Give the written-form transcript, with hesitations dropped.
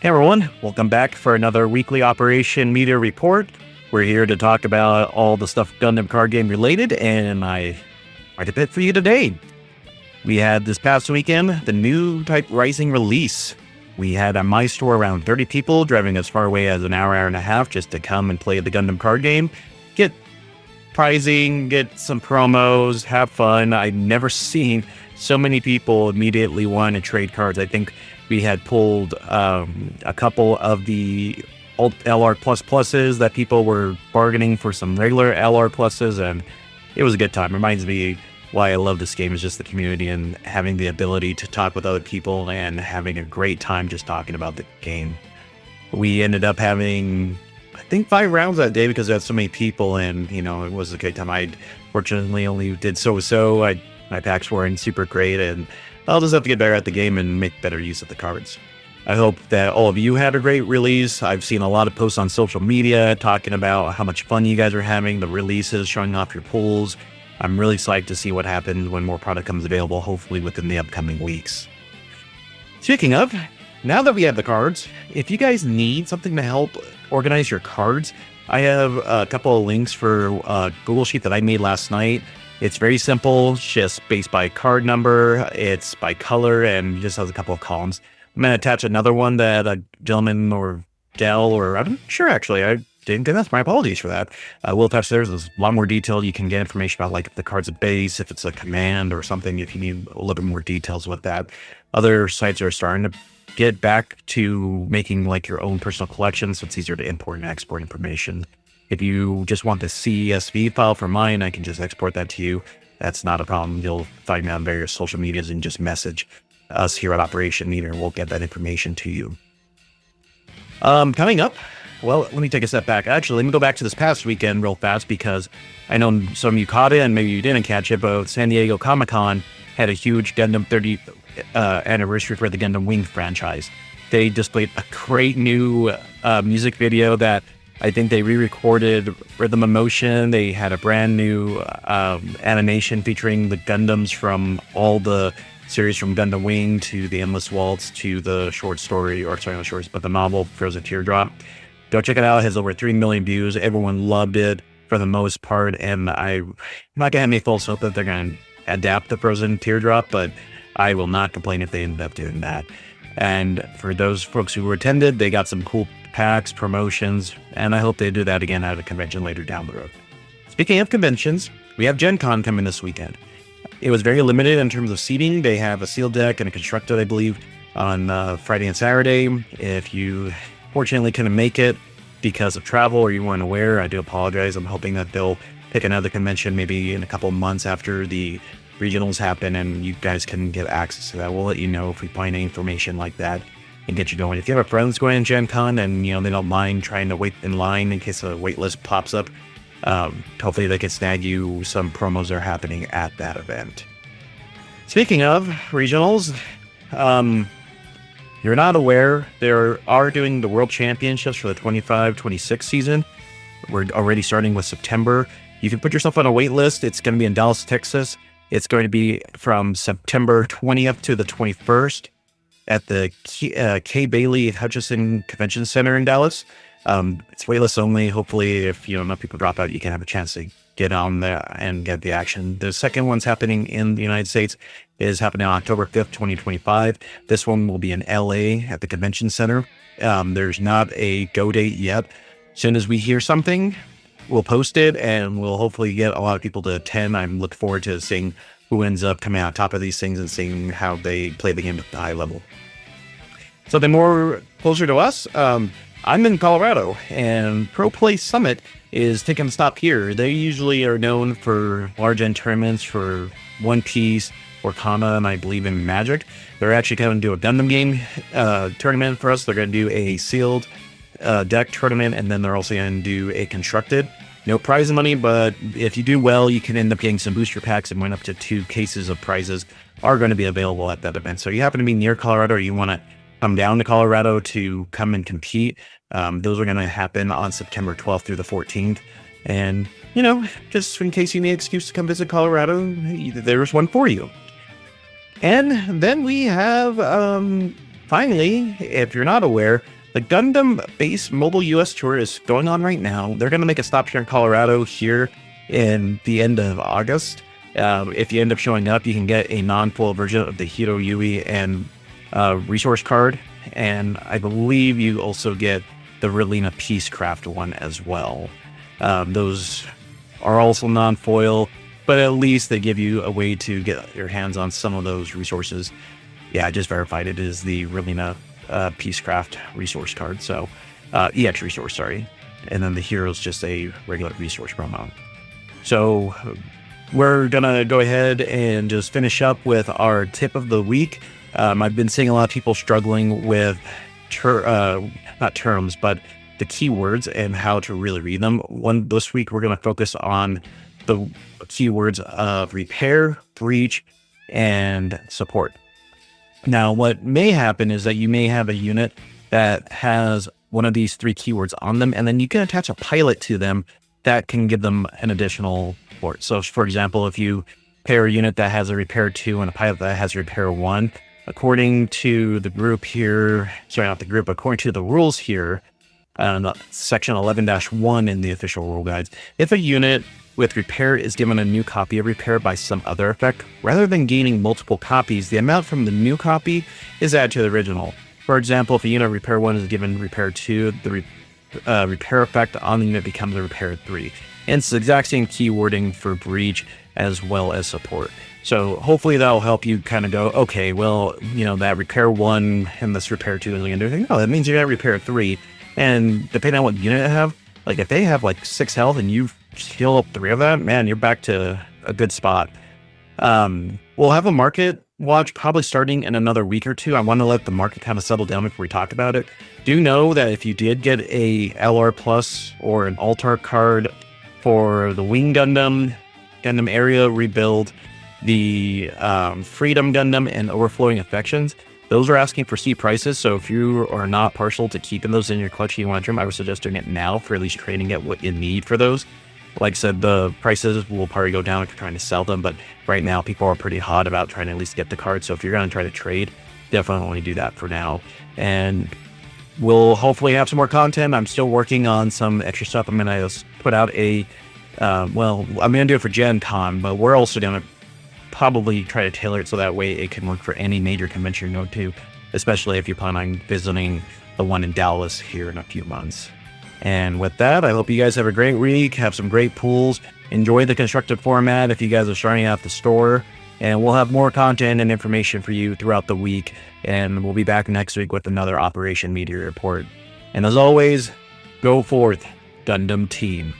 Hey everyone, welcome back for another weekly Operation Meteor report. We're here to talk about all the stuff Gundam Card Game related, and I write a bit for you today. We had this past weekend the new Type Rising release. We had at my store around 30 people driving as far away as an hour and a half just to come and play the Gundam Card Game, get prizing, get some promos, have fun. I've never seen so many people immediately want to trade cards. I think we had pulled a couple of the old LR pluses that people were bargaining for some regular LR pluses, and it was a good time. Reminds me why I love this game is just the community and having the ability to talk with other people and having a great time just talking about the game. We ended up having, I think, 5 rounds that day because there had so many people, and it was a good time. I fortunately only did so. My packs weren't super great, and I'll just have to get better at the game and make better use of the cards. I hope that all of you had a great release. I've seen a lot of posts on social media talking about how much fun you guys are having, the releases, showing off your pulls. I'm really psyched to see what happens when more product comes available, hopefully within the upcoming weeks. Speaking of, now that we have the cards, if you guys need something to help organize your cards, I have a couple of links for a Google Sheet that I made last night. It's very simple, it's just based by card number, it's by color, and just has a couple of columns. I'm going to attach another one that a gentleman or gal, or I'm not sure actually, I didn't get that, my apologies for that. We'll attach theirs. There's a lot more detail. You can get information about like if the card's a base, if it's a command or something, if you need a little bit more details with that. Other sites are starting to get back to making like your own personal collection, so it's easier to import and export information. If you just want the CSV file for mine, I can just export that to you. That's not a problem. You'll find me on various social medias and just message us here at Operation Meteor, and we'll get that information to you. Coming up, well, let me take a step back. Actually, let me go back to this past weekend real fast because I know some of you caught it and maybe you didn't catch it, but San Diego Comic-Con had a huge Gundam 30th anniversary for the Gundam Wing franchise. They displayed a great new music video that I think they re-recorded Rhythm of Motion. They had a brand new animation featuring the Gundams from all the series from Gundam Wing to the Endless Waltz to the short story, or sorry, not shorts, but the novel Frozen Teardrop. Go check it out. It has over 3 million views. Everyone loved it for the most part, and I'm not gonna have any false hope that they're gonna adapt the Frozen Teardrop, but I will not complain if they end up doing that. And for those folks who attended, they got some cool packs, promotions, and I hope they do that again at a convention later down the road. Speaking of conventions, we have Gen Con coming this weekend. It was very limited in terms of seating. They have a sealed deck and a constructed, I believe, on Friday and Saturday. If you fortunately couldn't make it because of travel or you weren't aware, I do apologize. I'm hoping that they'll pick another convention maybe in a couple of months after the regionals happen and you guys can get access to that. We'll let you know if we find any information like that and get you going. If you have a friend that's going to Gen Con and they don't mind trying to wait in line in case a wait list pops up, hopefully they can snag you some promos that are happening at that event. Speaking of regionals, you're not aware, they are doing the World Championships for the 25-26 season. We're already starting with September. You can put yourself on a wait list. It's going to be in Dallas, Texas. It's going to be from September 20th to the 21st at the K. Bailey Hutchison Convention Center in Dallas. It's waitlist only. Hopefully, if enough people drop out, you can have a chance to get on there and get the action. The second one's happening in the United States is happening on October 5th, 2025. This one will be in LA at the Convention Center. There's not a go date yet. As soon as we hear something, we'll post it and we'll hopefully get a lot of people to attend. I'm looking forward to seeing who ends up coming out on top of these things and seeing how they play the game at the high level. So the more closer to us, I'm in Colorado, and Pro Play Summit is taking a stop here. They usually are known for large end tournaments for One Piece, Orkana, and I believe in Magic. They're actually going to do a Gundam game tournament for us. They're going to do a sealed deck tournament, and then they're also going to do a constructed. No prize money, but if you do well, you can end up getting some booster packs and win up to 2 cases of prizes are going to be available at that event. So you happen to be near Colorado or you want to come down to Colorado to come and compete. Those are going to happen on September 12th through the 14th. And, just in case you need an excuse to come visit Colorado, there's one for you. And then we have finally, if you're not aware, the Gundam Base Mobile US Tour is going on right now. They're going to make a stop here in Colorado here in the end of August. If you end up showing up, you can get a non-full version of the Hiro Yui and resource card. And I believe you also get the Relina Peacecraft one as well. Those are also non-foil, but at least they give you a way to get your hands on some of those resources. Yeah, I just verified it is the Relina Peacecraft resource card. So EX resource, sorry. And then the Hero's just a regular resource promo. So we're going to go ahead and just finish up with our tip of the week. I've been seeing a lot of people struggling with not terms, but the keywords and how to really read them. This week, we're going to focus on the keywords of repair, breach, and support. Now, what may happen is that you may have a unit that has one of these 3 keywords on them, and then you can attach a pilot to them that can give them an additional support. So, for example, if you pair a unit that has a repair 2 and a pilot that has a repair 1, according to the group here, sorry, not the group, according to the rules here, section 11-1 in the official rule guides, if a unit with repair is given a new copy of repair by some other effect, rather than gaining multiple copies, the amount from the new copy is added to the original. For example, if a unit repair 1 is given repair 2, the repair effect on the unit becomes a repair 3. And it's the exact same keywording for breach as well as support. So hopefully that'll help you kind of go, okay, well, that repair 1 and this repair 2 is going to do anything. No, that means you got repair 3. And depending on what unit they have, like if they have like 6 health and you heal up 3 of that, man, you're back to a good spot. We'll have a market watch probably starting in another week or 2. I want to let the market kind of settle down before we talk about it. Do know that if you did get a LR Plus or an Altar card for the Wing Gundam area rebuild, the Freedom Gundam, and Overflowing Affections, those are asking for steep prices. So if you are not partial to keeping those in your clutch and you want to trim, I would suggest doing it now for at least trading at what you need for those. Like I said, the prices will probably go down if you're trying to sell them, but right now people are pretty hot about trying to at least get the cards. So if you're going to try to trade, definitely do that for now. And we'll hopefully have some more content. I'm still working on some extra stuff. I'm going to put out I'm going to do it for Gen Con, but we're also going to probably try to tailor it so that way it can work for any major convention you go to, especially if you plan on visiting the one in Dallas here in a few months. And with that, I hope you guys have a great week, have some great pools, enjoy the constructed format if you guys are starting out the store, and we'll have more content and information for you throughout the week, and we'll be back next week with another Operation Meteor report. And as always, go forth, Gundam Team.